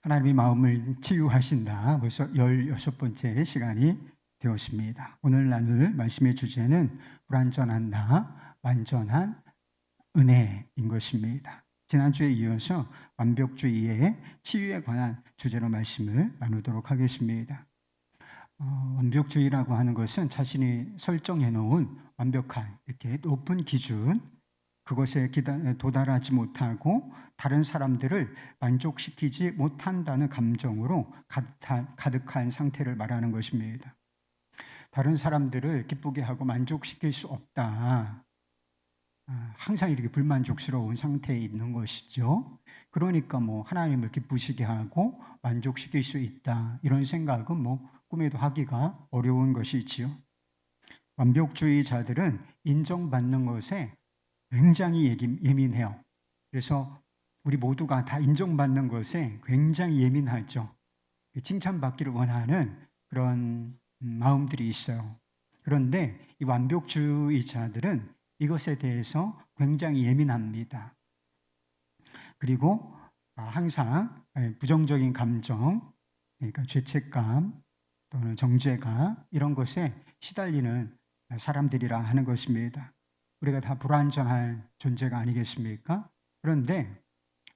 하나님의 마음을 치유하신다. 벌써 16번째 시간이 되었습니다. 오늘 나눌 말씀의 주제는 불완전한 나, 완전한 은혜인 것입니다. 지난주에 이어서 완벽주의의 치유에 관한 주제로 말씀을 나누도록 하겠습니다. 완벽주의라고 하는 것은 자신이 설정해 놓은 완벽한 이렇게 높은 기준, 그것에 도달하지 못하고 다른 사람들을 만족시키지 못한다는 감정으로 가득한 상태를 말하는 것입니다. 다른 사람들을 기쁘게 하고 만족시킬 수 없다. 항상 이렇게 불만족스러운 상태에 있는 것이죠. 그러니까 하나님을 기쁘시게 하고 만족시킬 수 있다. 이런 생각은 꿈에도 하기가 어려운 것이지요. 완벽주의자들은 인정받는 것에 굉장히 예민해요. 그래서 우리 모두가 다 인정받는 것에 굉장히 예민하죠. 칭찬받기를 원하는 그런 마음들이 있어요. 그런데 이 완벽주의자들은 이것에 대해서 굉장히 예민합니다. 그리고 항상 부정적인 감정, 그러니까 죄책감 또는 정죄감 이런 것에 시달리는 사람들이라 하는 것입니다. 우리가 다 불완전한 존재가 아니겠습니까? 그런데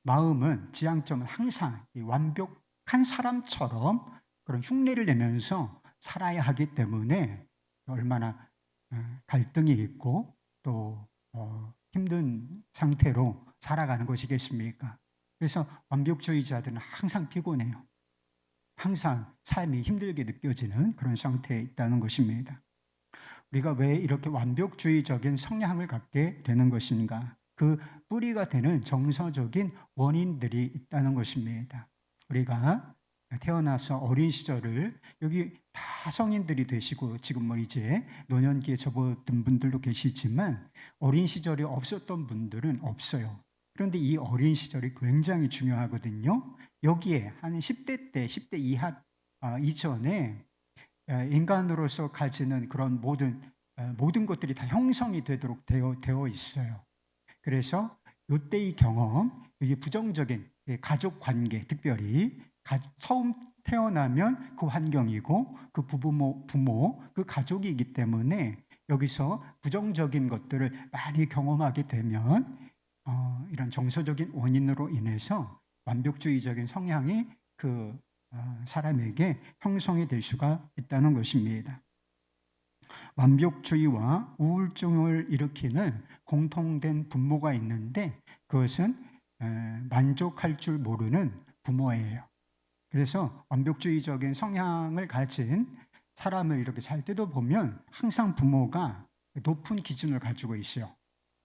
마음은, 지향점은 항상 완벽한 사람처럼 그런 흉내를 내면서 살아야 하기 때문에 얼마나 갈등이 있고 또 힘든 상태로 살아가는 것이겠습니까? 그래서 완벽주의자들은 항상 피곤해요. 항상 삶이 힘들게 느껴지는 그런 상태에 있다는 것입니다. 우리가 왜 이렇게 완벽주의적인 성향을 갖게 되는 것인가? 그 뿌리가 되는 정서적인 원인들이 있다는 것입니다. 우리가 태어나서 어린 시절을, 여기 다 성인들이 되시고 지금 이제 노년기에 접어든 분들도 계시지만 어린 시절이 없었던 분들은 없어요. 그런데 이 어린 시절이 굉장히 중요하거든요. 여기에 한 10대 때, 10대 이전에 인간으로서 가지는 그런 모든 것들이 다 형성이 되도록 되어 있어요. 그래서 이때의 경험, 이게 부정적인 가족 관계, 특별히 처음 태어나면 그 환경이고 그 부모, 그 가족이기 때문에 여기서 부정적인 것들을 많이 경험하게 되면 이런 정서적인 원인으로 인해서 완벽주의적인 성향이 그 사람에게 형성이 될 수가 있다는 것입니다. 완벽주의와 우울증을 일으키는 공통된 분모가 있는데 그것은 만족할 줄 모르는 부모예요. 그래서 완벽주의적인 성향을 가진 사람을 이렇게 잘 뜯어보면 항상 부모가 높은 기준을 가지고 있어요.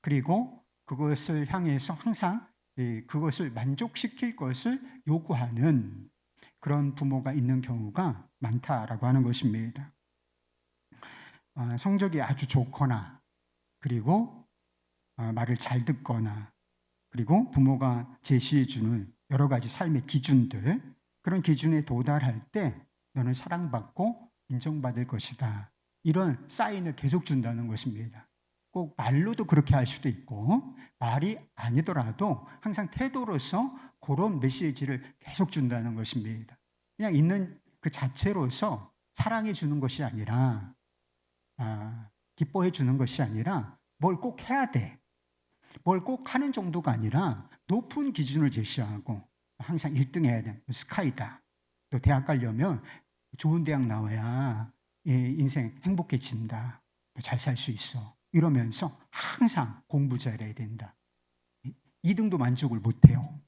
그리고 그것을 향해서 항상 그것을 만족시킬 것을 요구하는 그런 부모가 있는 경우가 많다라고 하는 것입니다. 성적이 아주 좋거나 그리고 말을 잘 듣거나 그리고 부모가 제시해주는 여러 가지 삶의 기준들, 그런 기준에 도달할 때 너는 사랑받고 인정받을 것이다. 이런 사인을 계속 준다는 것입니다. 꼭 말로도 그렇게 할 수도 있고 말이 아니더라도 항상 태도로서 그런 메시지를 계속 준다는 것입니다. 그냥 있는 그 자체로서 사랑해 주는 것이 아니라 기뻐해 주는 것이 아니라 뭘 꼭 해야 돼. 뭘 꼭 하는 정도가 아니라 높은 기준을 제시하고 항상 1등 해야 돼. 스카이다. 또 대학 가려면 좋은 대학 나와야 인생 행복해진다. 잘 살 수 있어. 이러면서 항상 공부 잘해야 된다. 2등도 만족을 못해요.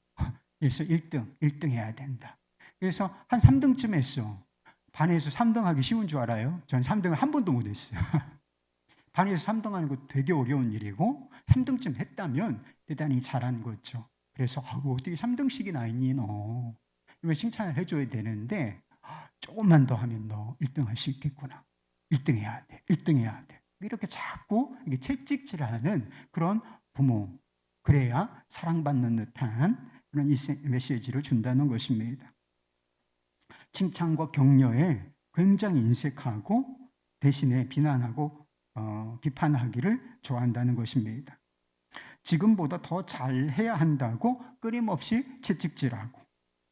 그래서 1등 해야 된다. 그래서 한 3등쯤 했어. 반에서 3등 하기 쉬운 줄 알아요? 전 3등을 한 번도 못 했어요. 반에서 3등 하는 거 되게 어려운 일이고 3등쯤 했다면 대단히 잘한 거죠. 그래서 어떻게 3등씩이나 했니 너? 이거 칭찬을 해줘야 되는데 조금만 더 하면 너 1등 할 수 있겠구나. 1등 해야 돼. 1등 해야 돼. 이렇게 자꾸 채찍질하는 그런 부모. 그래야 사랑받는 듯한 그런 메시지를 준다는 것입니다. 칭찬과 격려에 굉장히 인색하고 대신에 비난하고 비판하기를 좋아한다는 것입니다. 지금보다 더 잘해야 한다고 끊임없이 채찍질하고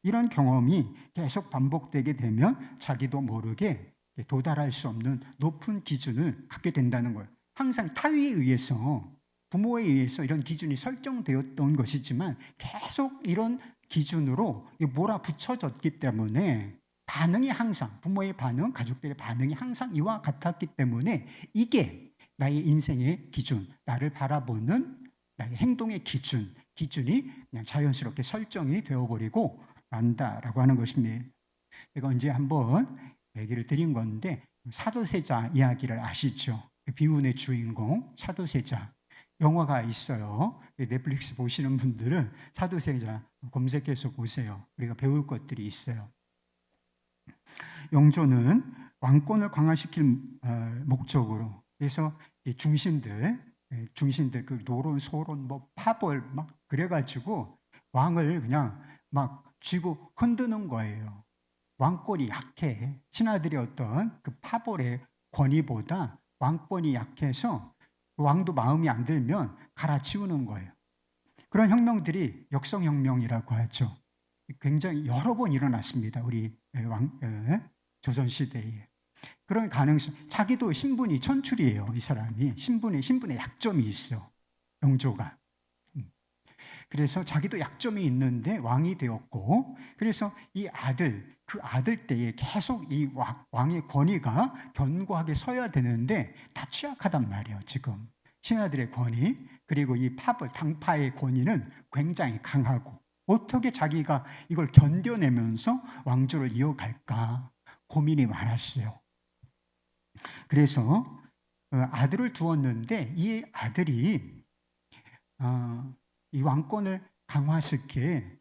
이런 경험이 계속 반복되게 되면 자기도 모르게 도달할 수 없는 높은 기준을 갖게 된다는 거예요. 항상 타의에 의해서, 부모에 의해서 이런 기준이 설정되었던 것이지만 계속 이런 기준으로 몰아붙여졌기 때문에 반응이 항상, 부모의 반응, 가족들의 반응이 항상 이와 같았기 때문에 이게 나의 인생의 기준, 나를 바라보는 나의 행동의 기준이 그냥 자연스럽게 설정이 되어버리고 만다라고 하는 것입니다. 제가 언제 한번 얘기를 드린 건데, 사도세자 이야기를 아시죠? 비운의 주인공 사도세자 영화가 있어요. 넷플릭스 보시는 분들은 사도세자 검색해서 보세요. 우리가 배울 것들이 있어요. 영조는 왕권을 강화시킬 목적으로, 그래서 중신들 그 노론, 소론, 뭐 파벌 막 그래가지고 왕을 그냥 막 쥐고 흔드는 거예요. 왕권이 약해. 신하들의 어떤 그 파벌의 권위보다 왕권이 약해서 왕도 마음이 안 들면 갈아치우는 거예요. 그런 혁명들이 역성혁명이라고 하죠. 굉장히 여러 번 일어났습니다. 우리 조선시대에. 그런 가능성, 자기도 신분이 천출이에요. 이 사람이 신분에 약점이 있어. 영조가. 그래서 자기도 약점이 있는데 왕이 되었고, 그래서 그 아들 때에 계속 이 왕의 권위가 견고하게 서야 되는데 다 취약하단 말이에요. 지금 신하들의 권위, 그리고 이 당파의 권위는 굉장히 강하고, 어떻게 자기가 이걸 견뎌내면서 왕조를 이어갈까 고민이 많았어요. 그래서 아들을 두었는데 이 아들이 이 왕권을 강화시킬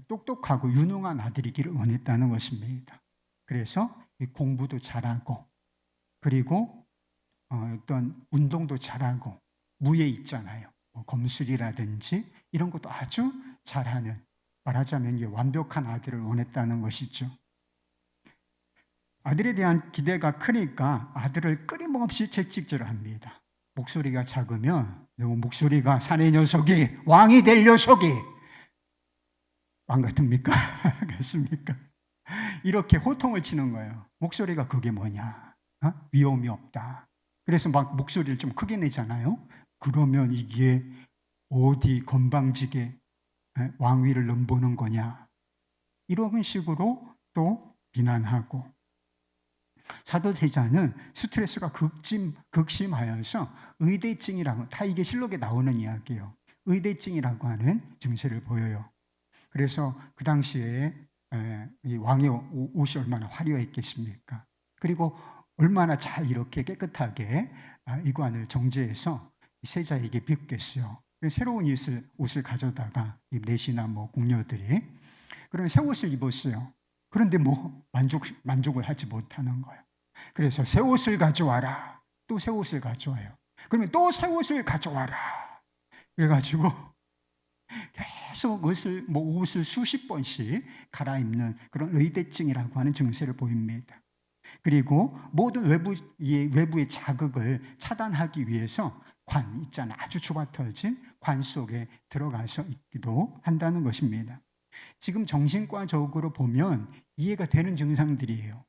똑똑하고 유능한 아들이기를 원했다는 것입니다. 그래서 공부도 잘하고, 그리고 어떤 운동도 잘하고, 무예 있잖아요. 검술이라든지 이런 것도 아주 잘하는, 말하자면 완벽한 아들을 원했다는 것이죠. 아들에 대한 기대가 크니까 아들을 끊임없이 채찍질합니다. 목소리가 작으면, 목소리가 사내 녀석이, 왕이 될 녀석이 왕 같습니까? 같습니까? 이렇게 호통을 치는 거예요. 목소리가 그게 뭐냐? 위험이 없다. 그래서 막 목소리를 좀 크게 내잖아요. 그러면 이게 어디 건방지게 왕위를 넘보는 거냐? 이런 식으로 또 비난하고, 사도세자는 스트레스가 극심하여서 의대증이라고, 다 이게 실록에 나오는 이야기예요. 의대증이라고 하는 증세를 보여요. 그래서 그 당시에 이 왕의 옷이 얼마나 화려했겠습니까? 그리고 얼마나 잘 이렇게 깨끗하게 이관을 정제해서 세자에게 빚겠어요. 새로운 옷을 가져다가 이 내시나 뭐 궁녀들이, 그러면 새 옷을 입었어요. 그런데 만족을 하지 못하는 거예요. 그래서 새 옷을 가져와라. 또 새 옷을 가져와요. 그러면 또 새 옷을 가져와라. 그래가지고 계속 옷을 수십 번씩 갈아입는 그런 의대증이라고 하는 증세를 보입니다. 그리고 모든 외부의 자극을 차단하기 위해서 관 있잖아요. 아주 좁아터진 관 속에 들어가서 있기도 한다는 것입니다. 지금 정신과적으로 보면 이해가 되는 증상들이에요.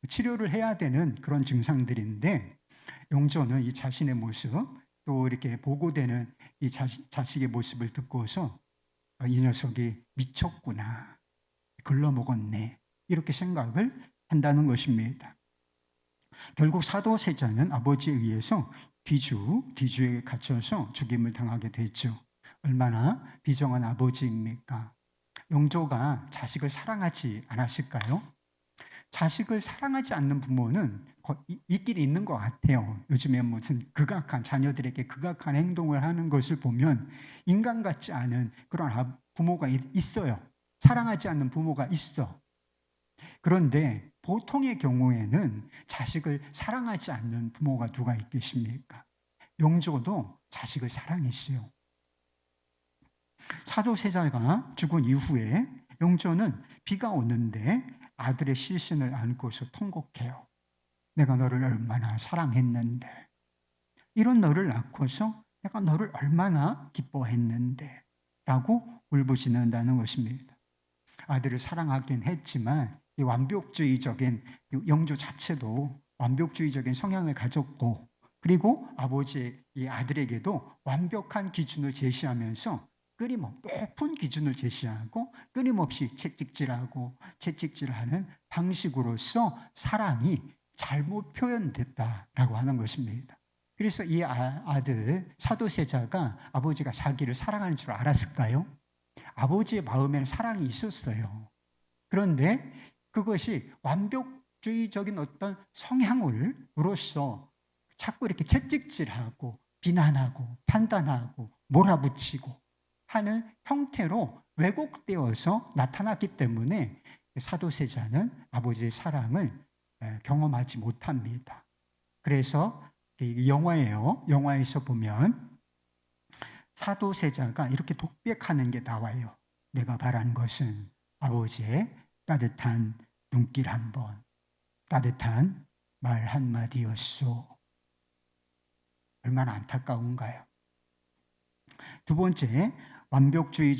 치료를 해야 되는 그런 증상들인데, 영조는 이 자신의 모습, 또 이렇게 보고되는 이 자식의 모습을 듣고서 이 녀석이 미쳤구나, 글러먹었네, 이렇게 생각을 한다는 것입니다. 결국 사도세자는 아버지에 의해서 뒤주에 갇혀서 죽임을 당하게 됐죠. 얼마나 비정한 아버지입니까? 영조가 자식을 사랑하지 않았을까요? 자식을 사랑하지 않는 부모는 있긴 있는 것 같아요. 요즘에 무슨 자녀들에게 극악한 행동을 하는 것을 보면 인간 같지 않은 그런 부모가 있어요. 사랑하지 않는 부모가 있어. 그런데 보통의 경우에는 자식을 사랑하지 않는 부모가 누가 있겠습니까? 영조도 자식을 사랑했어요. 사도세자가 죽은 이후에 영조는 비가 오는데 아들의 시신을 안고서 통곡해요. 내가 너를 얼마나 사랑했는데, 이런 너를 낳고서 내가 너를 얼마나 기뻐했는데 라고 울부짖는다는 것입니다. 아들을 사랑하긴 했지만 이 완벽주의적인 영조 자체도 완벽주의적인 성향을 가졌고, 그리고 아버지의 이 아들에게도 완벽한 기준을 제시하면서 높은 기준을 제시하고 끊임없이 채찍질하는 방식으로서 사랑이 잘못 표현됐다라고 하는 것입니다. 그래서 이 아들 사도세자가 아버지가 자기를 사랑하는 줄 알았을까요? 아버지의 마음에는 사랑이 있었어요. 그런데 그것이 완벽주의적인 어떤 성향으로서 자꾸 이렇게 채찍질하고 비난하고 판단하고 몰아붙이고 하는 형태로 왜곡되어서 나타났기 때문에 사도세자는 아버지의 사랑을 경험하지 못합니다. 그래서 영화예요. 영화에서 보면 사도세자가 이렇게 독백하는 게 나와요. 내가 바란 것은 아버지의 따뜻한 눈길 한 번, 따뜻한 말 한마디였소. 얼마나 안타까운가요? 두 번째, 완벽주의의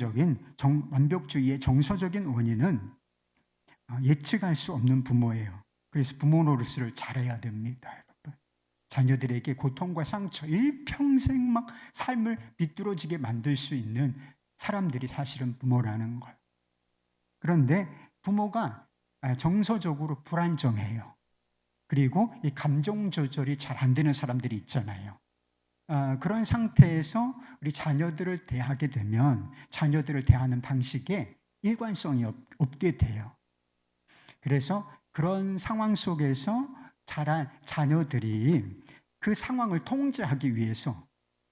정서적인 원인은 예측할 수 없는 부모예요. 그래서 부모 노릇을 잘해야 됩니다, 여러분. 자녀들에게 고통과 상처, 일평생 막 삶을 비뚤어지게 만들 수 있는 사람들이 사실은 부모라는 걸. 그런데 부모가 정서적으로 불안정해요. 그리고 이 감정 조절이 잘 안 되는 사람들이 있잖아요. 그런 상태에서 우리 자녀들을 대하게 되면 자녀들을 대하는 방식에 일관성이 없게 돼요. 그래서 그런 상황 속에서 자란 자녀들이 그 상황을 통제하기 위해서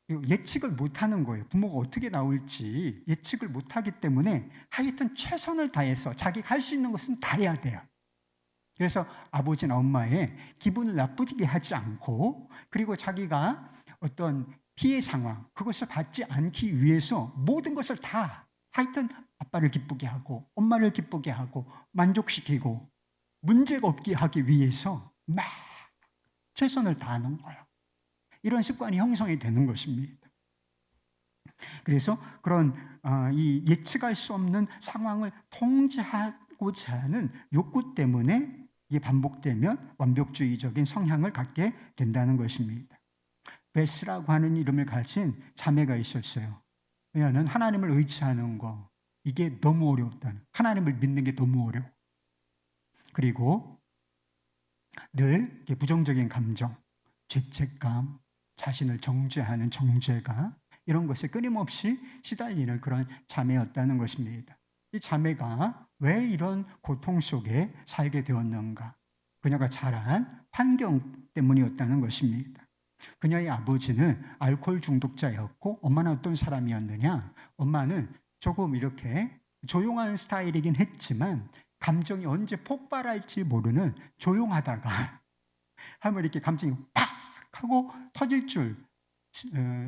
예측을 못하는 거예요. 부모가 어떻게 나올지 예측을 못하기 때문에 하여튼 최선을 다해서 자기가 할 수 있는 것은 다 해야 돼요. 그래서 아버지나 엄마의 기분을 나쁘게 하지 않고, 그리고 자기가 어떤 피해 상황, 그것을 받지 않기 위해서 모든 것을 다 하여튼 아빠를 기쁘게 하고 엄마를 기쁘게 하고 만족시키고 문제가 없게 하기 위해서 막 최선을 다하는 거예요. 이런 습관이 형성이 되는 것입니다. 그래서 그런 이 예측할 수 없는 상황을 통제하고자 하는 욕구 때문에 이게 반복되면 완벽주의적인 성향을 갖게 된다는 것입니다. 베스라고 하는 이름을 가진 자매가 있었어요. 왜냐하면 하나님을 의지하는 거, 이게 너무 어려웠다는, 하나님을 믿는 게 너무 어려워. 그리고 늘 부정적인 감정, 죄책감, 자신을 정죄하는 정죄가, 이런 것에 끊임없이 시달리는 그런 자매였다는 것입니다. 이 자매가 왜 이런 고통 속에 살게 되었는가? 그녀가 자란 환경 때문이었다는 것입니다. 그녀의 아버지는 알코올 중독자였고, 엄마는 어떤 사람이었느냐? 엄마는 조금 이렇게 조용한 스타일이긴 했지만 감정이 언제 폭발할지 모르는, 조용하다가 하면 이렇게 감정이 팍 하고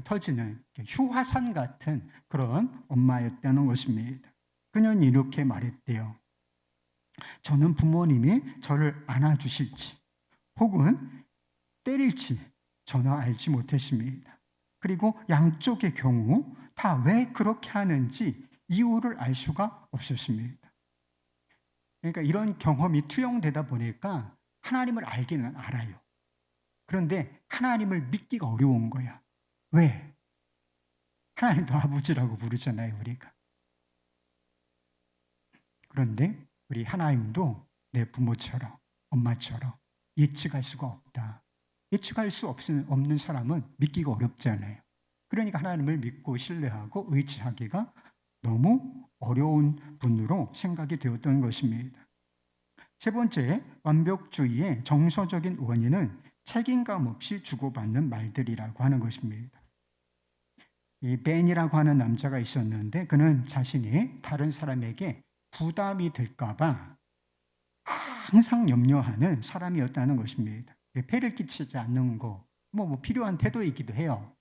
터지는 휴화산 같은 그런 엄마였다는 것입니다. 그녀는 이렇게 말했대요. 저는 부모님이 저를 안아주실지 혹은 때릴지 전혀 알지 못했습니다. 그리고 양쪽의 경우 다 왜 그렇게 하는지 이유를 알 수가 없었습니다. 그러니까 이런 경험이 투영되다 보니까 하나님을 알기는 알아요. 그런데 하나님을 믿기가 어려운 거야. 왜? 하나님도 아버지라고 부르잖아요, 우리가. 그런데 우리 하나님도 내 부모처럼, 엄마처럼 예측할 수가 없다. 예측할 수 없는 사람은 믿기가 어렵잖아요. 그러니까 하나님을 믿고 신뢰하고 의지하기가 너무 어려운 분으로 생각이 되었던 것입니다. 세 번째, 완벽주의의 정서적인 원인은 책임감 없이 주고받는 말들이라고 하는 것입니다. 이 벤이라고 하는 남자가 있었는데, 그는 자신이 다른 사람에게 부담이 될까봐 항상 염려하는 사람이었다는 것입니다. 폐를 끼치지 않는 거, 필요한 태도이기도 해요.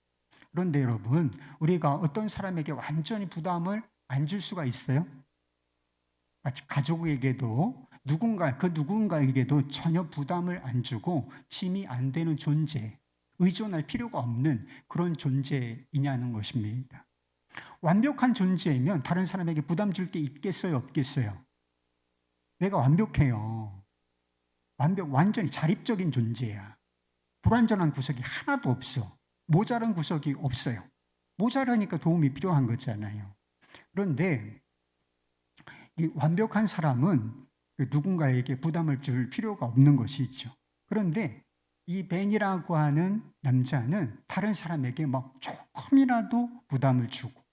그런데 여러분, 우리가 어떤 사람에게 완전히 부담을 안 줄 수가 있어요? 가족에게도 그 누군가에게도 전혀 부담을 안 주고 짐이 안 되는 존재, 의존할 필요가 없는 그런 존재이냐는 것입니다. 완벽한 존재이면 다른 사람에게 부담 줄 게 있겠어요, 없겠어요? 내가 완벽해요. 완전히 자립적인 존재야. 불완전한 구석이 하나도 없어. 모자란 구석이 없어요. 모자라니까 도움이 필요한 거잖아요. 그런데 이 완벽한 사람은 누군가에게 부담을 줄 필요가 없는 것이죠. 그런데 이 벤이라고 하는 남자는 다른 사람에게 막 조금이라도 부담을 주고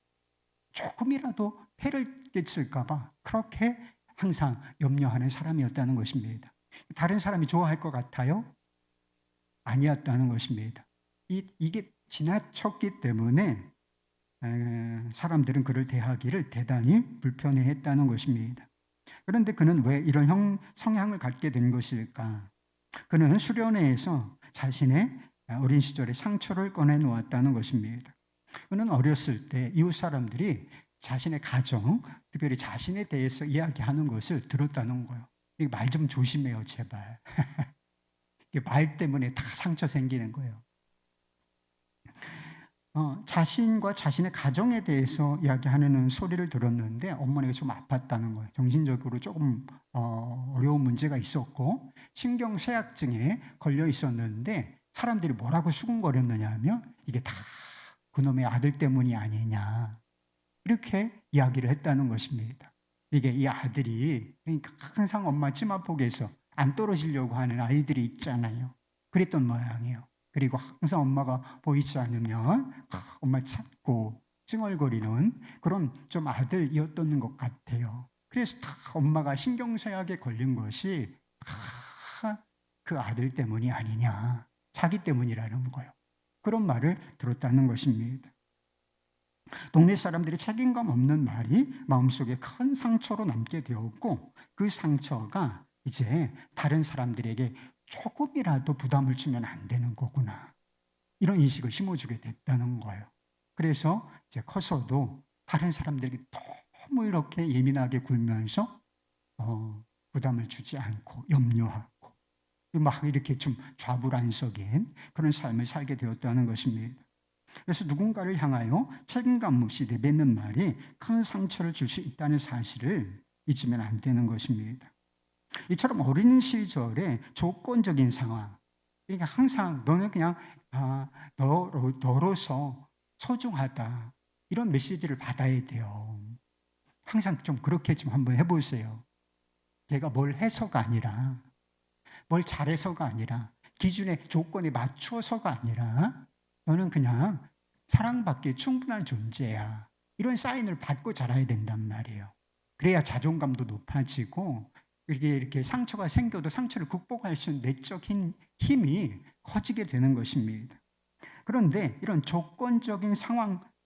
조금이라도 해를 끼칠까봐 그렇게 항상 염려하는 사람이었다는 것입니다. 다른 사람이 좋아할 것 같아요? 아니었다는 것입니다. 이게 지나쳤기 때문에 사람들은 그를 대하기를 대단히 불편해했다는 것입니다. 그런데 그는 왜 이런 성향을 갖게 된 것일까? 그는 수련회에서 자신의 어린 시절의 상처를 꺼내놓았다는 것입니다. 그는 어렸을 때 이웃 사람들이 자신의 가정, 특별히 자신에 대해서 이야기하는 것을 들었다는 거예요. 말 좀 조심해요, 제발. 말 때문에 다 상처 생기는 거예요. 자신과 자신의 가정에 대해서 이야기하는 소리를 들었는데 어머니가 좀 아팠다는 거예요. 정신적으로 조금 어려운 문제가 있었고 신경쇠약증에 걸려 있었는데 사람들이 뭐라고 수군거렸느냐 하면 이게 다 그놈의 아들 때문이 아니냐 이렇게 이야기를 했다는 것입니다. 이게 이 아들이 그러니까 항상 엄마 치마폭에서 안 떨어지려고 하는 아이들이 있잖아요. 그랬던 모양이에요. 그리고 항상 엄마가 보이지 않으면 엄마 찾고 찡얼거리는 그런 좀 아들이었던 것 같아요. 그래서 다 엄마가 신경쇠약에 걸린 것이 다 그 아들 때문이 아니냐, 자기 때문이라는 거예요. 그런 말을 들었다는 것입니다. 동네 사람들이 책임감 없는 말이 마음속에 큰 상처로 남게 되었고 그 상처가 이제 다른 사람들에게 조금이라도 부담을 주면 안 되는 거구나. 이런 인식을 심어주게 됐다는 거예요. 그래서 이제 커서도 다른 사람들에게 너무 이렇게 예민하게 굴면서 부담을 주지 않고 염려하고 막 이렇게 좀 좌불안석인 그런 삶을 살게 되었다는 것입니다. 그래서 누군가를 향하여 책임감 없이 내뱉는 말이 큰 상처를 줄 수 있다는 사실을 잊으면 안 되는 것입니다. 이처럼 어린 시절에 조건적인 상황, 그러니까 항상 너는 그냥 너로서 소중하다 이런 메시지를 받아야 돼요. 항상 좀 그렇게 좀 한번 해보세요. 내가 뭘 해서가 아니라 뭘 잘해서가 아니라 기준의 조건에 맞추어서가 아니라 너는 그냥 사랑받기에 충분한 존재야. 이런 사인을 받고 자라야 된단 말이에요. 그래야 자존감도 높아지고 이렇게 상처가 생겨도 상처를 극복할 수 있는 내적 힘이 커지게 되는 것입니다. 그런데 이런 조건적인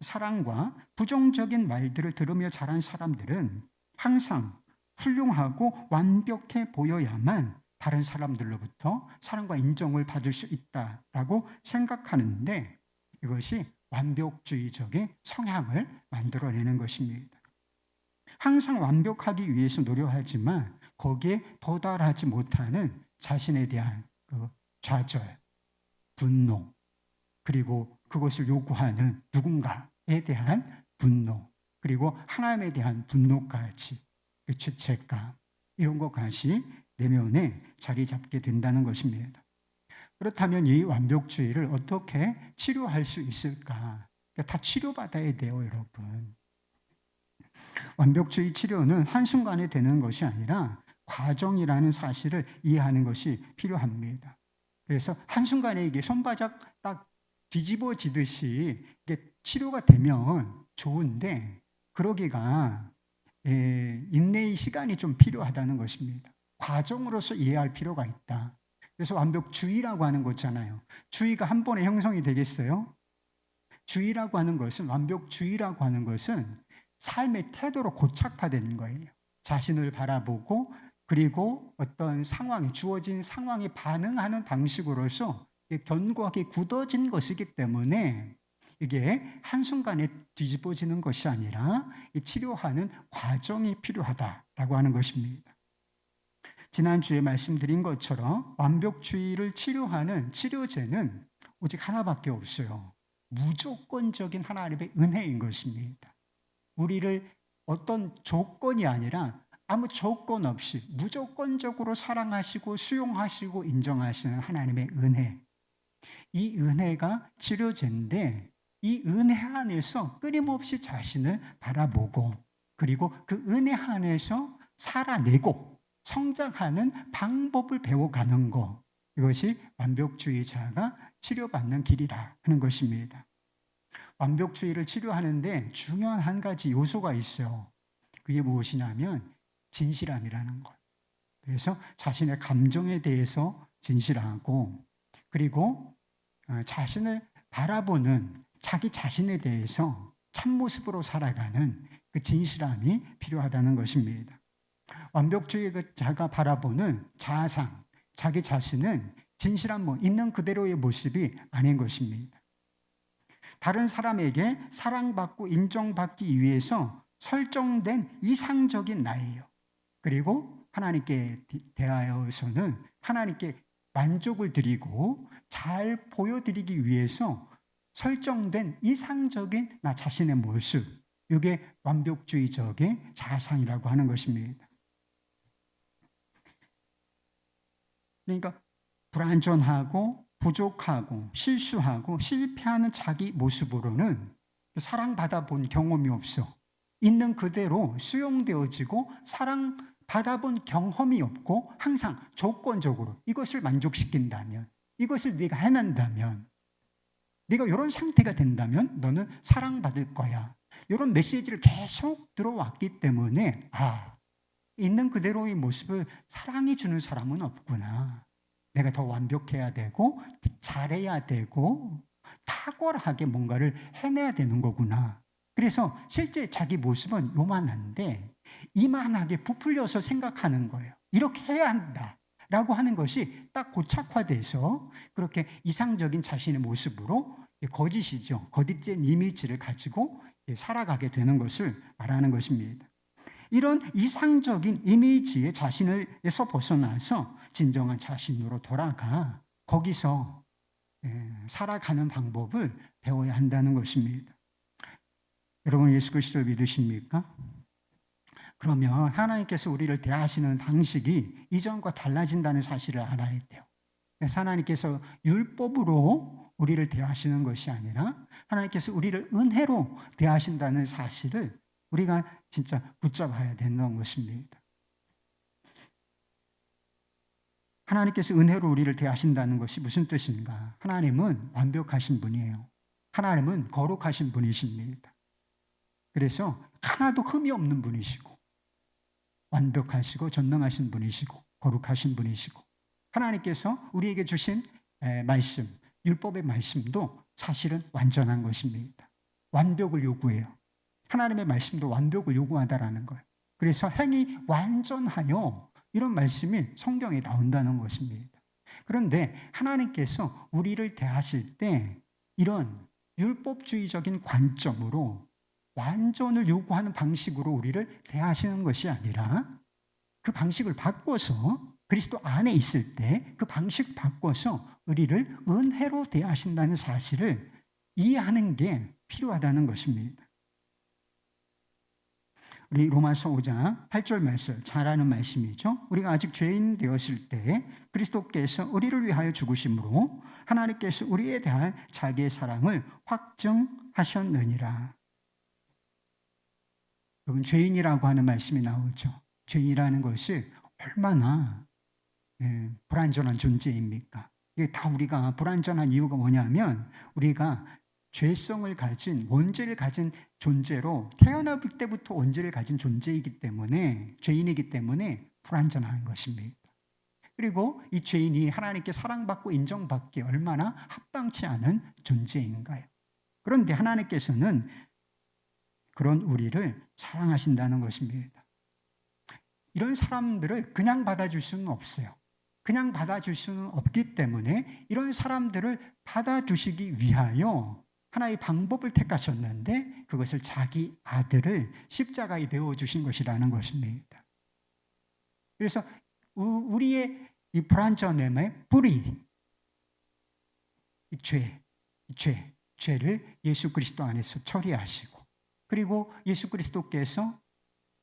사랑과 부정적인 말들을 들으며 자란 사람들은 항상 훌륭하고 완벽해 보여야만 다른 사람들로부터 사랑과 인정을 받을 수 있다라고 생각하는데 이것이 완벽주의적인 성향을 만들어내는 것입니다. 항상 완벽하기 위해서 노력하지만 거기에 도달하지 못하는 자신에 대한 그 좌절, 분노, 그리고 그것을 요구하는 누군가에 대한 분노, 그리고 하나님에 대한 분노까지, 그 죄책감, 이런 것까지 내면에 자리 잡게 된다는 것입니다. 그렇다면 이 완벽주의를 어떻게 치료할 수 있을까? 다 치료받아야 돼요, 여러분. 완벽주의 치료는 한순간에 되는 것이 아니라 과정이라는 사실을 이해하는 것이 필요합니다. 그래서 한순간에 이게 손바닥 딱 뒤집어지듯이 이게 치료가 되면 좋은데 그러기가 인내의 시간이 좀 필요하다는 것입니다. 과정으로서 이해할 필요가 있다. 그래서 완벽주의라고 하는 거잖아요. 주의가 한 번에 형성이 되겠어요? 주의라고 하는 것은, 완벽주의라고 하는 것은 삶의 태도로 고착화되는 거예요. 자신을 바라보고 그리고 어떤 상황에, 주어진 상황에 반응하는 방식으로서 견고하게 굳어진 것이기 때문에 이게 한순간에 뒤집어지는 것이 아니라 치료하는 과정이 필요하다라고 하는 것입니다. 지난주에 말씀드린 것처럼 완벽주의를 치료하는 치료제는 오직 하나밖에 없어요. 무조건적인 하나님의 은혜인 것입니다. 우리를 어떤 조건이 아니라 아무 조건 없이 무조건적으로 사랑하시고 수용하시고 인정하시는 하나님의 은혜. 이 은혜가 치료제인데 이 은혜 안에서 끊임없이 자신을 바라보고 그리고 그 은혜 안에서 살아내고 성장하는 방법을 배워가는 것. 이것이 완벽주의자가 치료받는 길이라 하는 것입니다. 완벽주의를 치료하는데 중요한 한 가지 요소가 있어요. 그게 무엇이냐면 진실함이라는 것. 그래서 자신의 감정에 대해서 진실하고 그리고 자신을 바라보는 자기 자신에 대해서 참모습으로 살아가는 그 진실함이 필요하다는 것입니다. 완벽주의자가 바라보는 자아상, 자기 자신은 진실한 있는 그대로의 모습이 아닌 것입니다. 다른 사람에게 사랑받고 인정받기 위해서 설정된 이상적인 나예요. 그리고 하나님께 대하여서는 하나님께 만족을 드리고 잘 보여드리기 위해서 설정된 이상적인 나 자신의 모습, 이게 완벽주의적인 자아상이라고 하는 것입니다. 그러니까 불완전하고 부족하고 실수하고 실패하는 자기 모습으로는 사랑받아 본 경험이 없어. 있는 그대로 수용되어지고 사랑받아 본 경험이 없고 항상 조건적으로 이것을 만족시킨다면, 이것을 네가 해낸다면, 네가 이런 상태가 된다면 너는 사랑받을 거야. 이런 메시지를 계속 들어왔기 때문에 있는 그대로의 모습을 사랑해 주는 사람은 없구나. 내가 더 완벽해야 되고 잘해야 되고 탁월하게 뭔가를 해내야 되는 거구나. 그래서 실제 자기 모습은 요만한데 이만하게 부풀려서 생각하는 거예요. 이렇게 해야 한다 라고 하는 것이 딱 고착화돼서 그렇게 이상적인 자신의 모습으로 거짓이죠. 거짓된 이미지를 가지고 살아가게 되는 것을 말하는 것입니다. 이런 이상적인 이미지의 자신에서 벗어나서 진정한 자신으로 돌아가 거기서 살아가는 방법을 배워야 한다는 것입니다. 여러분 예수 그리스도를 믿으십니까? 그러면 하나님께서 우리를 대하시는 방식이 이전과 달라진다는 사실을 알아야 돼요. 그래서 하나님께서 율법으로 우리를 대하시는 것이 아니라 하나님께서 우리를 은혜로 대하신다는 사실을 우리가 진짜 붙잡아야 되는 것입니다. 하나님께서 은혜로 우리를 대하신다는 것이 무슨 뜻인가? 하나님은 완벽하신 분이에요. 하나님은 거룩하신 분이십니다. 그래서 하나도 흠이 없는 분이시고 완벽하시고 전능하신 분이시고 거룩하신 분이시고 하나님께서 우리에게 주신 말씀, 율법의 말씀도 사실은 완전한 것입니다. 완벽을 요구해요. 하나님의 말씀도 완벽을 요구하다라는 거예요. 그래서 행이 완전하여 이런 말씀이 성경에 나온다는 것입니다. 그런데 하나님께서 우리를 대하실 때 이런 율법주의적인 관점으로 완전을 요구하는 방식으로 우리를 대하시는 것이 아니라 그 방식을 바꿔서 그리스도 안에 있을 때 그 방식 바꿔서 우리를 은혜로 대하신다는 사실을 이해하는 게 필요하다는 것입니다. 우리 로마서 5장 8절 말씀 잘 아는 말씀이죠. 우리가 아직 죄인 되었을 때 그리스도께서 우리를 위하여 죽으심으로 하나님께서 우리에 대한 자기의 사랑을 확증하셨느니라. 여러분 죄인이라고 하는 말씀이 나오죠. 죄인이라는 것이 얼마나 불완전한 존재입니까? 이게 다 우리가 불완전한 이유가 뭐냐면 우리가 죄성을 가진 원죄를 가진 존재로 태어날 때부터 원죄를 가진 존재이기 때문에 죄인이기 때문에 불완전한 것입니다. 그리고 이 죄인이 하나님께 사랑받고 인정받기 얼마나 합당치 않은 존재인가요? 그런데 하나님께서는 그런 우리를 사랑하신다는 것입니다. 이런 사람들을 그냥 받아줄 수는 없어요. 그냥 받아줄 수는 없기 때문에 이런 사람들을 받아주시기 위하여 하나의 방법을 택하셨는데 그것을 자기 아들을 십자가에 내어주신 것이라는 것입니다. 그래서 우리의 이 불완전함의 뿌리, 이 죄를 예수 그리스도 안에서 처리하시고 그리고 예수 그리스도께서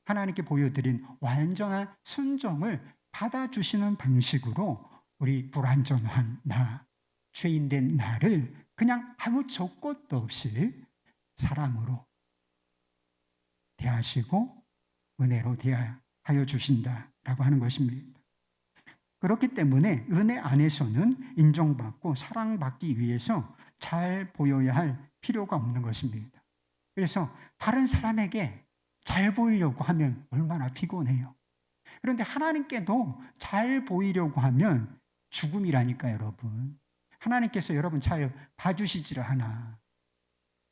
하나님께 보여드린 완전한 순종을 받아주시는 방식으로 우리 불완전한 나, 죄인된 나를 그냥 아무 조건도 없이 사랑으로 대하시고 은혜로 대하여 주신다라고 하는 것입니다. 그렇기 때문에 은혜 안에서는 인정받고 사랑받기 위해서 잘 보여야 할 필요가 없는 것입니다. 그래서 다른 사람에게 잘 보이려고 하면 얼마나 피곤해요. 그런데 하나님께도 잘 보이려고 하면 죽음이라니까요, 여러분. 하나님께서 여러분 잘 봐주시지를 않아.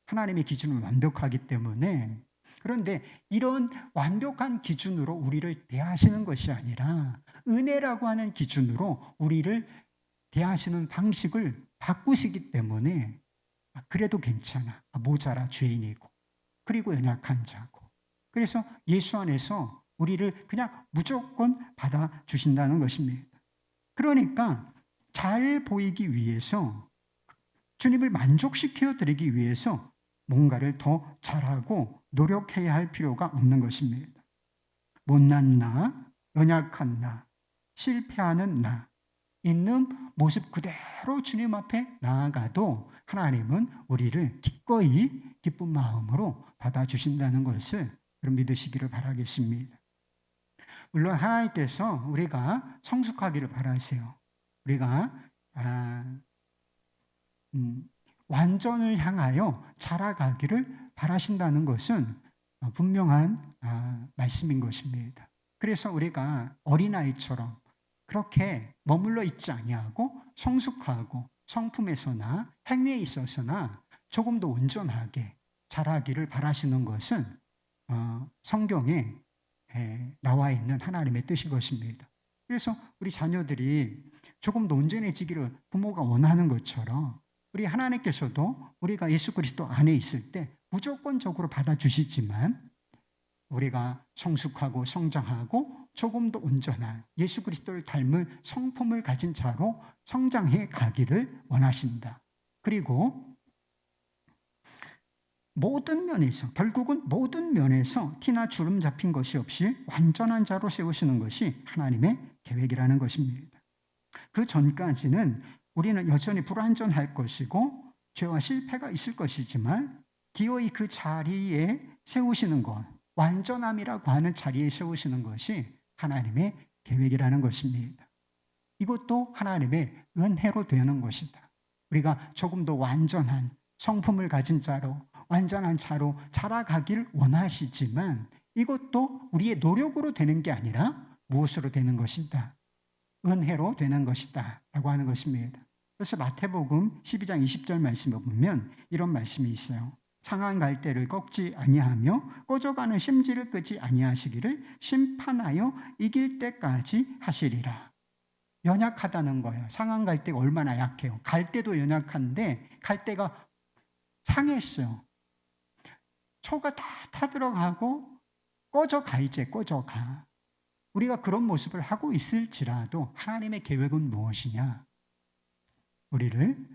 하나님의 기준은 완벽하기 때문에. 그런데 이런 완벽한 기준으로 우리를 대하시는 것이 아니라 은혜라고 하는 기준으로 우리를 대하시는 방식을 바꾸시기 때문에 그래도 괜찮아. 모자라 죄인이고 그리고 연약한 자고. 그래서 예수 안에서 우리를 그냥 무조건 받아주신다는 것입니다. 그러니까 잘 보이기 위해서 주님을 만족시켜 드리기 위해서 뭔가를 더 잘하고 노력해야 할 필요가 없는 것입니다. 못난 나, 연약한 나, 실패하는 나, 있는 모습 그대로 주님 앞에 나아가도 하나님은 우리를 기꺼이 기쁜 마음으로 받아주신다는 것을 믿으시기를 바라겠습니다. 물론 하나님께서 우리가 성숙하기를 바라세요. 우리가 완전을 향하여 자라가기를 바라신다는 것은 분명한 말씀인 것입니다. 그래서 우리가 어린아이처럼 그렇게 머물러 있지 아니하고 성숙하고 성품에서나 행위에 있어서나 조금 더 온전하게 자라기를 바라시는 것은 성경에 나와 있는 하나님의 뜻인 것입니다. 그래서 우리 자녀들이 조금 더 온전해지기를 부모가 원하는 것처럼 우리 하나님께서도 우리가 예수 그리스도 안에 있을 때 무조건적으로 받아주시지만 우리가 성숙하고 성장하고 조금 더 온전한 예수 그리스도를 닮은 성품을 가진 자로 성장해 가기를 원하신다. 그리고 모든 면에서, 결국은 모든 면에서 티나 주름 잡힌 것이 없이 완전한 자로 세우시는 것이 하나님의 계획이라는 것입니다. 그 전까지는 우리는 여전히 불완전할 것이고 죄와 실패가 있을 것이지만 기어이 그 자리에 세우시는 것, 완전함이라고 하는 자리에 세우시는 것이 하나님의 계획이라는 것입니다. 이것도 하나님의 은혜로 되는 것이다. 우리가 조금 더 완전한 성품을 가진 자로, 완전한 자로 자라가길 원하시지만 이것도 우리의 노력으로 되는 게 아니라 무엇으로 되는 것이다? 은혜로 되는 것이다 라고 하는 것입니다. 그래서 마태복음 12장 20절 말씀에 보면 이런 말씀이 있어요. 상한 갈대를 꺾지 아니하며 꺼져가는 심지를 끄지 아니하시기를 심판하여 이길 때까지 하시리라. 연약하다는 거예요. 상한 갈대가 얼마나 약해요. 갈대도 연약한데 갈대가 상했어요. 초가 다 타들어가고 꺼져가, 이제 꺼져가. 우리가 그런 모습을 하고 있을지라도 하나님의 계획은 무엇이냐? 우리를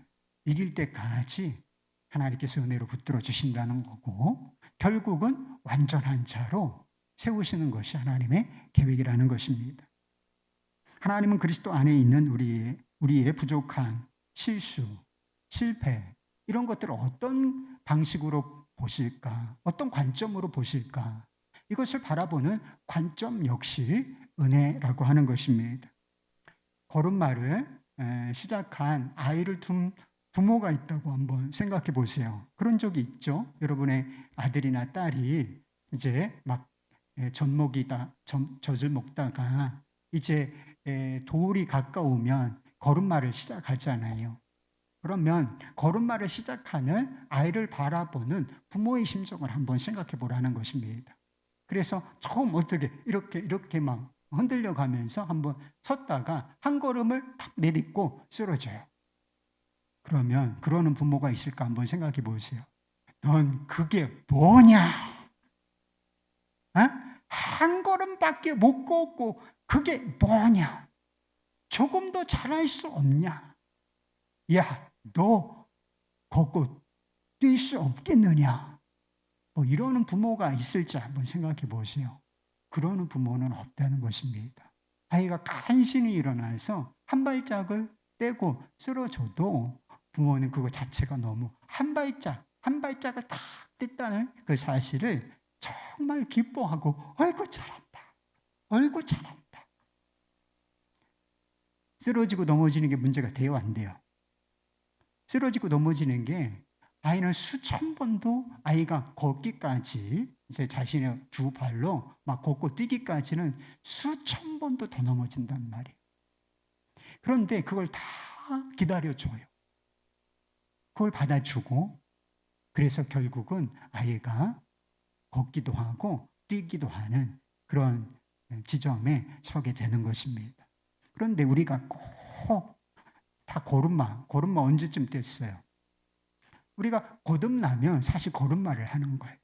이길 때까지 하나님께서 은혜로 붙들어 주신다는 거고 결국은 완전한 자로 세우시는 것이 하나님의 계획이라는 것입니다. 하나님은 그리스도 안에 있는 우리의 부족한 실수, 실패 이런 것들을 어떤 방식으로 보실까? 어떤 관점으로 보실까? 이것을 바라보는 관점 역시 은혜라고 하는 것입니다. 걸음마를 시작한 아이를 둔 부모가 있다고 한번 생각해 보세요. 그런 적이 있죠? 여러분의 아들이나 딸이 이제 막 젖을 먹다가 이제 돌이 가까우면 걸음마를 시작하잖아요. 그러면 걸음마를 시작하는 아이를 바라보는 부모의 심정을 한번 생각해 보라는 것입니다. 그래서 처음 어떻게 이렇게 막 흔들려 가면서 한번 섰다가 한 걸음을 탁 내딛고 쓰러져요. 그러면 그러는 부모가 있을까 한번 생각해 보세요. 넌 그게 뭐냐? 한 걸음밖에 못 걷고 그게 뭐냐? 조금 더 잘할 수 없냐? 야, 너 걷고 뛸 수 없겠느냐? 뭐 이러는 부모가 있을지 한번 생각해 보세요. 그러는 부모는 없다는 것입니다. 아이가 간신히 일어나서 한 발짝을 떼고 쓰러져도 부모는 그거 자체가 너무 한 발짝을 딱 뗐다는 그 사실을 정말 기뻐하고 어이구 잘한다. 어이구 잘한다. 쓰러지고 넘어지는 게 문제가 돼요, 안 돼요? 쓰러지고 넘어지는 게 아이는 수천 번도 아이가 걷기까지 이제 자신의 두 발로 막 걷고 뛰기까지는 수천 번도 더 넘어진단 말이에요. 그런데 그걸 다 기다려줘요. 그걸 받아주고 그래서 결국은 아이가 걷기도 하고 뛰기도 하는 그런 지점에 서게 되는 것입니다. 그런데 우리가 꼭 다 걸음마 언제쯤 뗐어요? 우리가 거듭나면 사실 걸음마를 하는 거예요.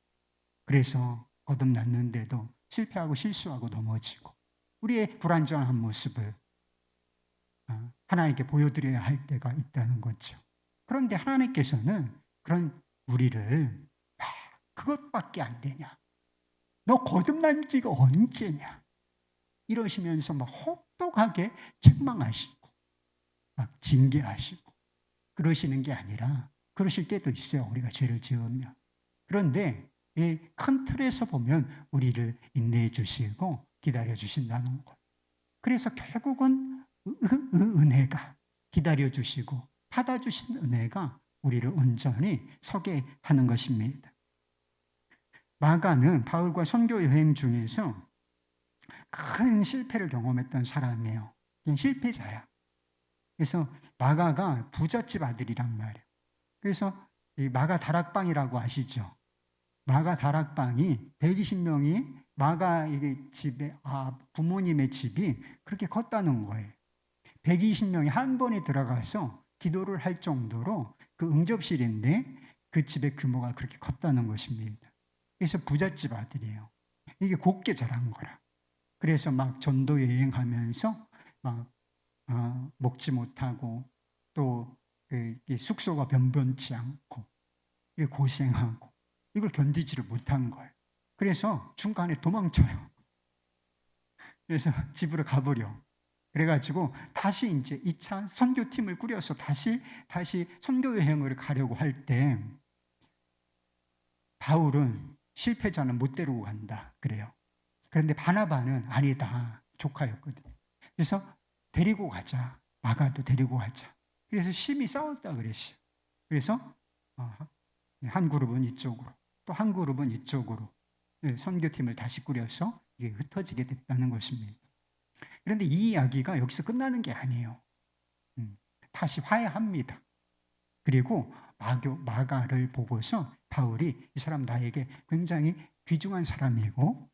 그래서 거듭났는데도 실패하고 실수하고 넘어지고 우리의 불완전한 모습을 하나님께 보여드려야 할 때가 있다는 거죠. 그런데 하나님께서는 그런 우리를 그것밖에 안 되냐? 너 거듭난 지가 언제냐? 이러시면서 막 혹독하게 책망하시고 막 징계하시고 그러시는 게 아니라 그러실 때도 있어요. 우리가 죄를 지으면. 그런데 이 큰 틀에서 보면 우리를 인내해 주시고 기다려 주신다는 것. 그래서 결국은 은혜가 기다려 주시고 받아주신 은혜가 우리를 온전히 서게 하는 것입니다. 마가는 바울과 선교 여행 중에서 큰 실패를 경험했던 사람이에요. 그냥 실패자야. 그래서 마가가 부잣집 아들이란 말이에요. 그래서 이 마가 다락방이라고 아시죠? 마가 다락방이 120명이 마가 집에 부모님의 집이 그렇게 컸다는 거예요. 120명이 한 번에 들어가서 기도를 할 정도로 그 응접실인데 그 집의 규모가 그렇게 컸다는 것입니다. 그래서 부잣집 아들이에요. 이게 곱게 자란 거라. 그래서 막 전도 여행하면서 막 먹지 못하고 또 숙소가 변변치 않고 고생하고 이걸 견디지를 못한 거예요. 그래서 중간에 도망쳐요. 그래서 집으로 가버려. 그래가지고 다시 이제 2차 선교팀을 꾸려서 다시 선교 여행을 가려고 할 때 바울은 실패자는 못 데리고 간다 그래요. 그런데 바나바는 아니다. 조카였거든요. 그래서 데리고 가자. 마가도 데리고 가자. 그래서 심히 싸웠다 그랬어요. 그래서 한 그룹은 이쪽으로 또 한 그룹은 이쪽으로 선교팀을 다시 꾸려서 흩어지게 됐다는 것입니다. 그런데 이 이야기가 여기서 끝나는 게 아니에요. 다시 화해합니다. 그리고 마가를 보고서 바울이 이 사람 나에게 굉장히 귀중한 사람이고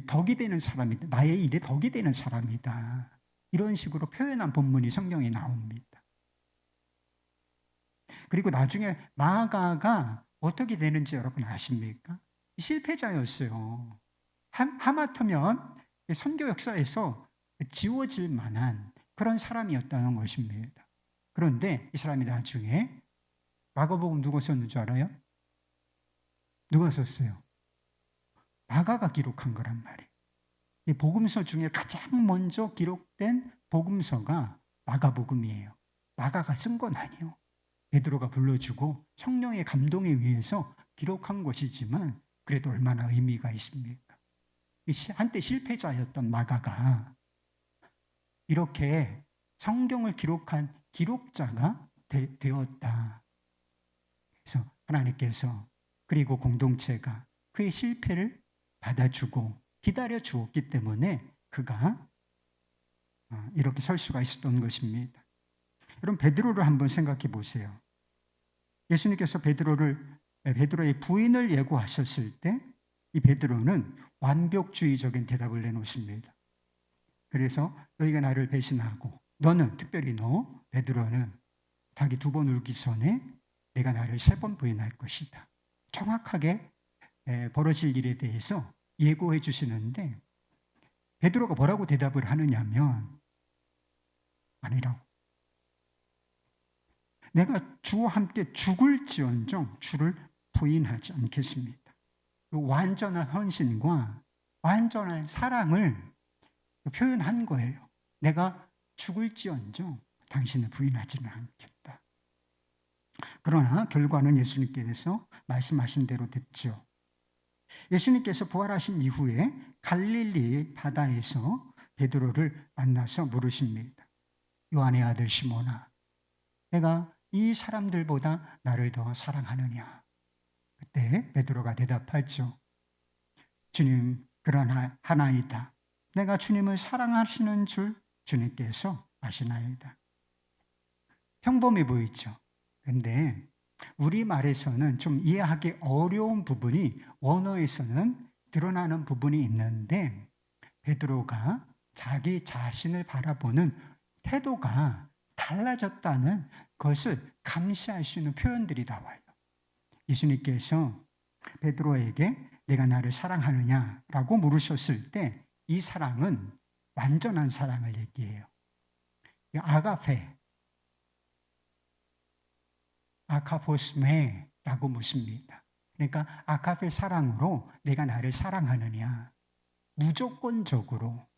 덕이 되는 사람이다. 나의 일에 덕이 되는 사람이다. 이런 식으로 표현한 본문이 성경에 나옵니다. 그리고 나중에 마가가 어떻게 되는지 여러분 아십니까? 실패자였어요. 하마터면 선교 역사에서 지워질 만한 그런 사람이었다는 것입니다. 그런데 이 사람이 나중에 마가복음 누가 썼는 줄 알아요? 누가 썼어요? 마가가 기록한 거란 말이에요. 이 복음서 중에 가장 먼저 기록된 복음서가 마가복음이에요. 마가가 쓴 건 아니에요. 베드로가 불러주고 성령의 감동에 의해서 기록한 것이지만 그래도 얼마나 의미가 있습니까? 한때 실패자였던 마가가 이렇게 성경을 기록한 기록자가 되었다. 그래서 하나님께서 그리고 공동체가 그의 실패를 받아주고 기다려 주었기 때문에 그가 이렇게 설 수가 있었던 것입니다. 여러분 베드로를 한번 생각해 보세요. 예수님께서 베드로의 부인을 예고하셨을 때 이 베드로는 완벽주의적인 대답을 내놓습니다. 그래서 너희가 나를 배신하고 너는 특별히 너 베드로는 닭이 2번 울기 전에 내가 나를 3번 부인할 것이다. 정확하게 벌어질 일에 대해서 예고해 주시는데 베드로가 뭐라고 대답을 하느냐면 아니라고. 내가 주와 함께 죽을지언정 주를 부인하지 않겠습니다. 그 완전한 헌신과 완전한 사랑을 표현한 거예요. 내가 죽을지언정 당신을 부인하지는 않겠다. 그러나 결과는 예수님께서 말씀하신 대로 됐죠. 예수님께서 부활하신 이후에 갈릴리 바다에서 베드로를 만나서 물으십니다. 요한의 아들 시몬아, 내가 이 사람들보다 나를 더 사랑하느냐? 그때 베드로가 대답하죠. 주님, 그러하나이다. 내가 주님을 사랑하시는 줄 주님께서 아시나이다. 평범해 보이죠? 근데 우리말에서는 좀 이해하기 어려운 부분이 원어에서는 드러나는 부분이 있는데 베드로가 자기 자신을 바라보는 태도가 달라졌다는 것을 감시할 수 있는 표현들이 나와요. 예수님께서 베드로에게 내가 나를 사랑하느냐라고 물으셨을 때 이 사랑은 완전한 사랑을 얘기해요. 아카포스메라고 묻습니다. 그러니까 아카페 사랑으로 내가 나를 사랑하느냐, 무조건적으로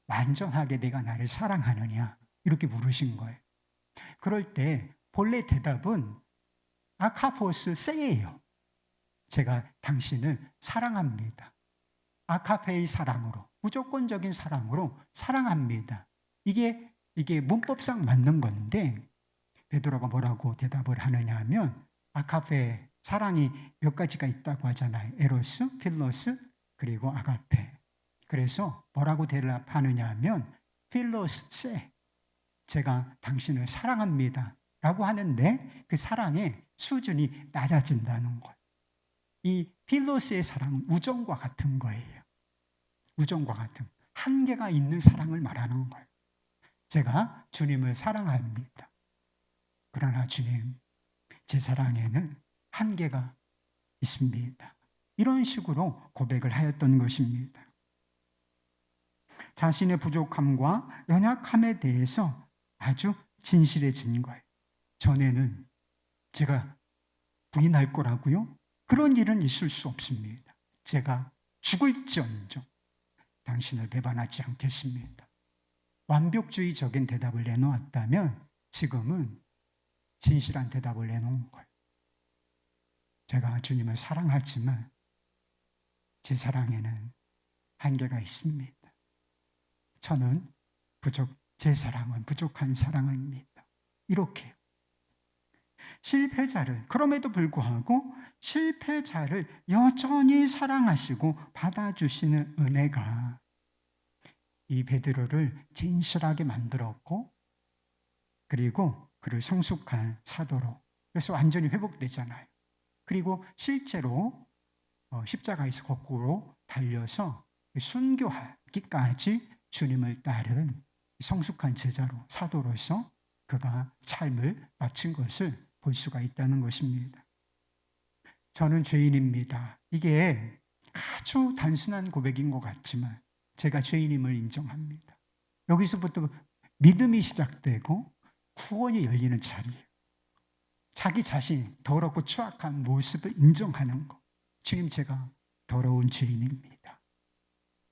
완전하게 내가 나를 사랑하느냐 이렇게 물으신 거예요. 그럴 때 본래 대답은 아카포스 세예요. 제가 당신을 사랑합니다. 아카페의 사랑으로, 무조건적인 사랑으로 사랑합니다. 이게 문법상 맞는 건데 베드로가 뭐라고 대답을 하느냐 하면 아카페 사랑이 몇 가지가 있다고 하잖아요. 에로스, 필로스, 그리고 아가페. 그래서 뭐라고 대답하느냐 하면 필로스세, 제가 당신을 사랑합니다 라고 하는데 그 사랑의 수준이 낮아진다는 거예요. 이 필로스의 사랑은 우정과 같은 거예요. 우정과 같은 한계가 있는 사랑을 말하는 거예요. 제가 주님을 사랑합니다. 그러나 주님, 제 사랑에는 한계가 있습니다. 이런 식으로 고백을 하였던 것입니다. 자신의 부족함과 연약함에 대해서 아주 진실해진 거예요. 전에는 제가 부인할 거라고요? 그런 일은 있을 수 없습니다. 제가 죽을지언정 당신을 배반하지 않겠습니다. 완벽주의적인 대답을 내놓았다면 지금은 진실한 대답을 내놓은 거예요. 제가 주님을 사랑하지만 제 사랑에는 한계가 있습니다. 저는 제 사랑은 부족한 사랑입니다. 이렇게 그럼에도 불구하고 실패자를 여전히 사랑하시고 받아주시는 은혜가 이 베드로를 진실하게 만들었고, 그리고 그를 성숙한 사도로, 그래서 완전히 회복되잖아요. 그리고 실제로 십자가에서 거꾸로 달려서 순교하기까지 주님을 따른 성숙한 제자로, 사도로서 그가 삶을 마친 것을 볼 수가 있다는 것입니다. 저는 죄인입니다. 이게 아주 단순한 고백인 것 같지만 제가 죄인임을 인정합니다. 여기서부터 믿음이 시작되고 구원이 열리는 자리예요. 자기 자신 더럽고 추악한 모습을 인정하는 것. 주님, 제가 더러운 죄인입니다.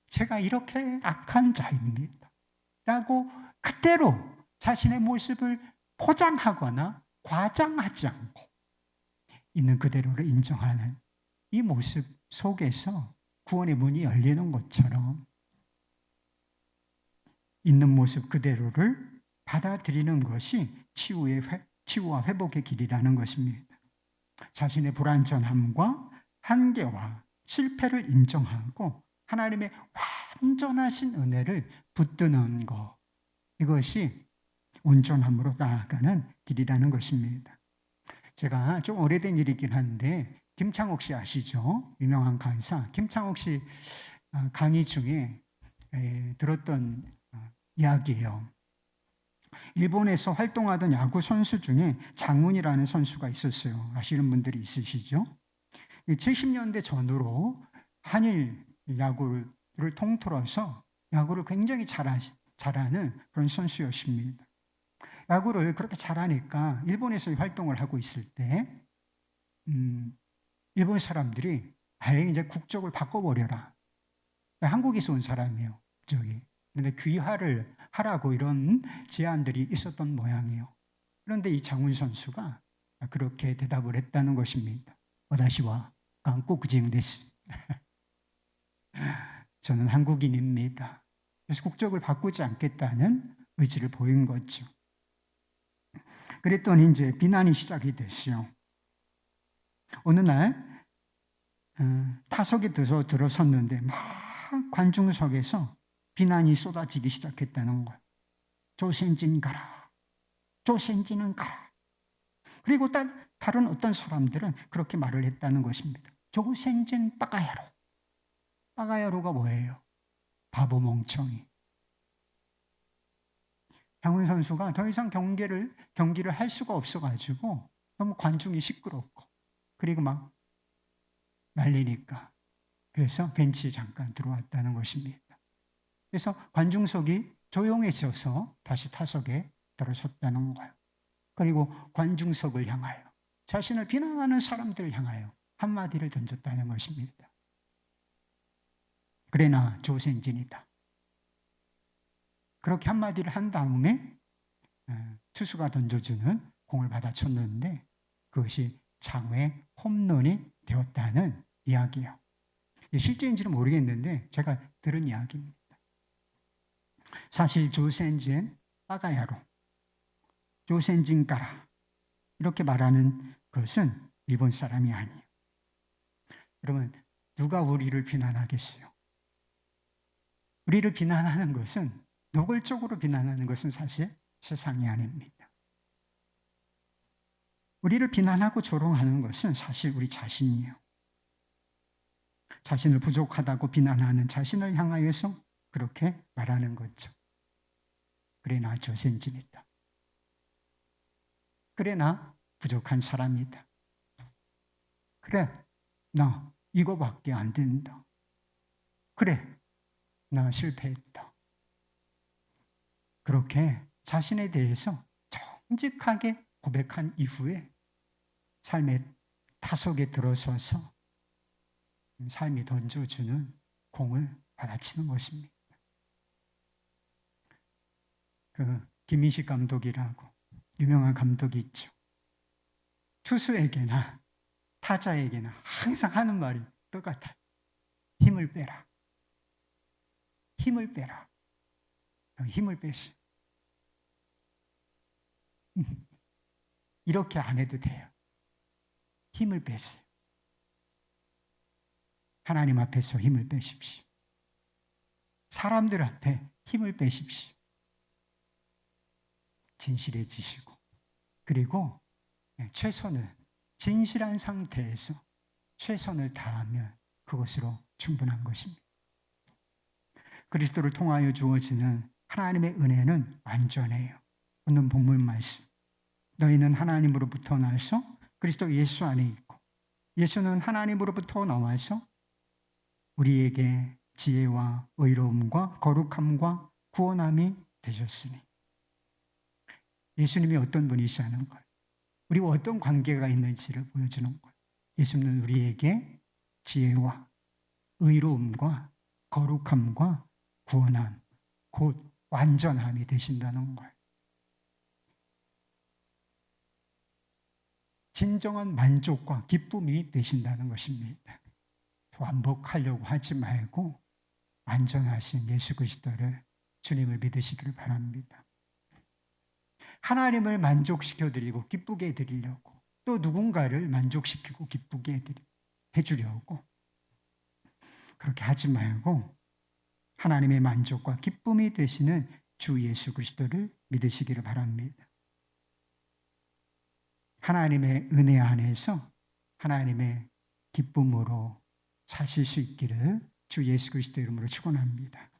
제가 이렇게 악한 자입니다. 라고 그대로 자신의 모습을 포장하거나 과장하지 않고 있는 그대로를 인정하는 이 모습 속에서 구원의 문이 열리는 것처럼 있는 모습 그대로를 받아들이는 것이 치유와 회복의 길이라는 것입니다. 자신의 불완전함과 한계와 실패를 인정하고 하나님의 완전하신 은혜를 붙드는 것, 이것이 온전함으로 나아가는 길이라는 것입니다. 제가 좀 오래된 일이긴 한데 김창옥 씨 아시죠? 유명한 강사 김창옥 씨 강의 중에 들었던 이야기예요. 일본에서 활동하던 야구 선수 중에 장훈이라는 선수가 있었어요. 아시는 분들이 있으시죠? 70년대 전후로 한일 야구를 통틀어서 야구를 굉장히 잘하는 그런 선수였습니다. 야구를 그렇게 잘하니까 일본에서 활동을 하고 있을 때 일본 사람들이 아예 이제 국적을 바꿔버려라. 한국에서 온 사람이에요. 근데 귀화를 하라고 이런 제안들이 있었던 모양이에요. 그런데 이 장훈 선수가 그렇게 대답을 했다는 것입니다. 와다시와 한국인 데스. 저는 한국인입니다. 그래서 국적을 바꾸지 않겠다는 의지를 보인 거죠. 그랬더니 이제 비난이 시작이 됐어요. 어느 날 타석에 들어섰는데 막 관중석에서 비난이 쏟아지기 시작했다는 거예요. 조센진 가라. 조센진은 가라. 그리고 다른 어떤 사람들은 그렇게 말을 했다는 것입니다. 조센진 빠가야로. 빠가야로가 뭐예요? 바보 멍청이. 장훈 선수가 더 이상 경기를 할 수가 없어가지고 너무 관중이 시끄럽고 그리고 막 난리니까 그래서 벤치에 잠깐 들어왔다는 것입니다. 그래서 관중석이 조용해져서 다시 타석에 들어섰다는 거예요. 그리고 관중석을 향하여 자신을 비난하는 사람들을 향하여 한마디를 던졌다는 것입니다. 그러나 조센진이다. 그렇게 한마디를 한 다음에 투수가 던져주는 공을 받아쳤는데 그것이 장외 홈런이 되었다는 이야기예요. 실제인지는 모르겠는데 제가 들은 이야기입니다. 사실 조센진 빠가야로, 조센진 까라 이렇게 말하는 것은 일본 사람이 아니에요. 여러분 누가 우리를 비난하겠어요? 우리를 비난하는 것은 노골적으로 비난하는 것은 사실 세상이 아닙니다. 우리를 비난하고 조롱하는 것은 사실 우리 자신이에요. 자신을 부족하다고 비난하는 자신을 향하여서 그렇게 말하는 거죠. 그래 나 조센진이다. 그래 나 부족한 사람이다. 그래 나 이거밖에 안 된다. 그래 나 실패했다. 그렇게 자신에 대해서 정직하게 고백한 이후에 삶의 타석에 들어서서 삶이 던져주는 공을 받아치는 것입니다. 김민식 감독이라고 유명한 감독이 있죠. 투수에게나 타자에게나 항상 하는 말이 똑같아요. 힘을 빼라. 힘을 빼라. 힘을 빼시. 이렇게 안 해도 돼요. 힘을 빼세요. 하나님 앞에서 힘을 빼십시오. 사람들 앞에 힘을 빼십시오. 진실해지시고 그리고 최선을 진실한 상태에서 최선을 다하면 그것으로 충분한 것입니다. 그리스도를 통하여 주어지는 하나님의 은혜는 완전해요. 오늘 본문 말씀. 너희는 하나님으로부터 나서 그리스도 예수 안에 있고 예수는 하나님으로부터 나와서 우리에게 지혜와 의로움과 거룩함과 구원함이 되셨으니 예수님이 어떤 분이시라는 걸 우리와 어떤 관계가 있는지를 보여주는 거예요. 예수님은 우리에게 지혜와 의로움과 거룩함과 구원함, 곧 완전함이 되신다는 거예요. 진정한 만족과 기쁨이 되신다는 것입니다. 완벽하려고 하지 말고 완전하신 예수 그리스도를 주님을 믿으시기를 바랍니다. 하나님을 만족시켜드리고 기쁘게 해드리려고 또 누군가를 만족시키고 기쁘게 해주려고 그렇게 하지 말고 하나님의 만족과 기쁨이 되시는 주 예수 그리스도를 믿으시기를 바랍니다. 하나님의 은혜 안에서 하나님의 기쁨으로 사실 수 있기를 주 예수 그리스도 이름으로 축원합니다.